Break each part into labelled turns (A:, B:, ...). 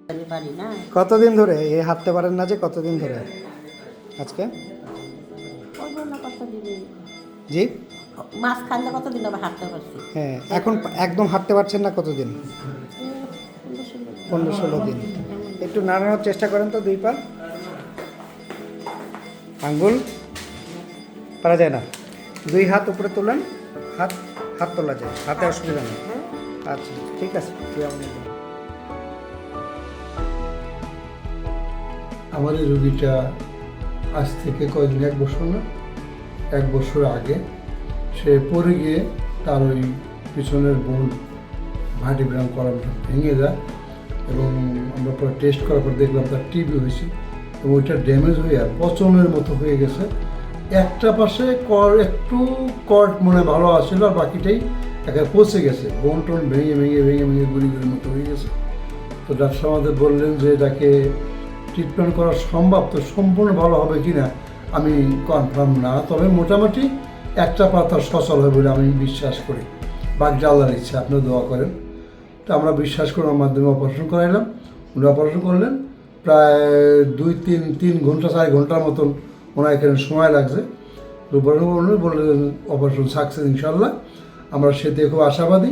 A: পারি না।
B: কতদিন ধরে এই হাঁটতে পারেন না যে? কতদিন ধরে আজকে?
A: করবো না কতদিন,
B: জি
A: মাছ খাইলে কতদিন আবার হাঁটতে পারছি।
B: হ্যাঁ, এখন একদম হাঁটতে পারছেন না কতদিন? 15-16 দিন। একটু নাড়ানোর চেষ্টা করেন তো দুই পা। আঙ্গুল পারা যায় না। দুই হাত উপরে তোলেন, হাত হাত তোলা যায়, হাতে অসুবিধা নেই। আচ্ছা ঠিক আছে।
C: আমার এই রোগীটা আজ থেকে কয়দিন, 1 বছর না, 1 বছর আগে সে পড়ে গিয়ে তার ওই পিছনের বোন ভার্টিব্রাম কলামটা ভেঙে যায় এবং আমরা পরে টেস্ট করার পর দেখলাম তার টিবি হয়েছে এবং ওইটা ড্যামেজ হয়ে পচনের মতো হয়ে গেছে। একটা পাশে একটু কর্ড মনে ভালো আসছিল আর বাকিটাই একেবারে পচে গেছে, বোন টোন ভেঙে ভেঙে ভেঙে ভেঙে গুড়ি গুড়ির মতো হয়ে গেছে। তো ডাক্তার আমাদের বললেন যে এটাকে ট্রিটমেন্ট করা সম্ভব, তো সম্পূর্ণ ভালো হবে কি না আমি কনফার্ম না, তবে মোটামুটি একটা পাতা সচল হবে বলে আমি বিশ্বাস করি। বাকি আল্লাহর ইচ্ছা, আপনারা দোয়া করেন। তো আমরা বিশ্বাস করে ওর মাধ্যমে অপারেশন করাইলাম। উনি অপারেশন করলেন প্রায় 2-3 ঘন্টা 4 ঘন্টার মতন ওনার এখানে সময় লাগছে। উনি বললেন অপারেশন সাকসেস ইনশাল্লাহ। আমরা সেতে খুব আশাবাদী।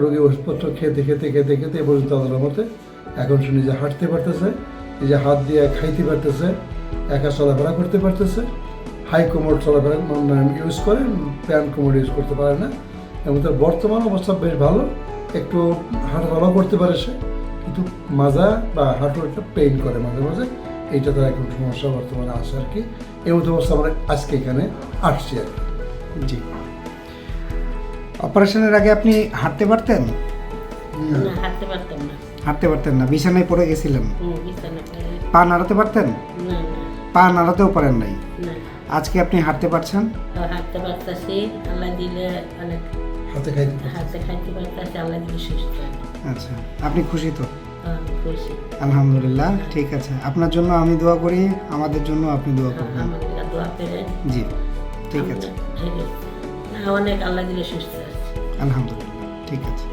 C: রোগী ওষুধপত্র খেতে খেতে খেতে খেতে এ পর্যন্ত আমাদের মতে এখন সে নিজে হাঁটতে পারতেছে, নিজে হাত দিয়ে খাইতে পারতেছে, একা চলাফেরা করতে পারতেছে। হাই কোমোড চলাফেরা ইউজ করে, প্যান্ট কোমোড ইউজ করতে পারে না এবং তার বর্তমান অবস্থা বেশ ভালো। একটু হাঁটাচলাও করতে পারে সে, কিন্তু মাজা বা হাঁটু একটা পেইন করে মাঝে মাঝে, এইটা তার এখন সমস্যা বর্তমানে আছে আর কি। এই মতো অবস্থা আমরা আজকে এখানে আসছি আর কি।
B: জি, অপারেশনের আগে আপনি হাঁটতে পারতেন?
A: না, হাঁটতে পারতাম না।
B: হাঁটতে পারতেন না, বিছানায় পড়ে গেছিলেন।
A: বিছানা পড়ে।
B: পা নাড়াতে পারতেন?
A: না
B: পা নাড়াতেও পারেন নাই।
A: না,
B: আজকে আপনি হাঁটতে পারছেন?
A: হাঁটতে পারতাছি, আল্লাহ দিলে অনেক
C: হাতে খাইতে
A: হাতে খাইতে পারতাছি, আল্লাহ দিলে সুস্থ।
B: আচ্ছা, আপনি খুশি তো?
A: আমি খুশি।
B: আলহামদুলিল্লাহ, ঠিক আছে। আপনার জন্য আমি দোয়া করি, আমাদের জন্য আপনি দোয়া করবেন।
A: আমাকে দোয়া করেন।
B: জি ঠিক আছে,
A: অনেক আল্লাহ দিলে সুস্থ আছে।
B: আলহামদুলিল্লাহ, ঠিক আছে।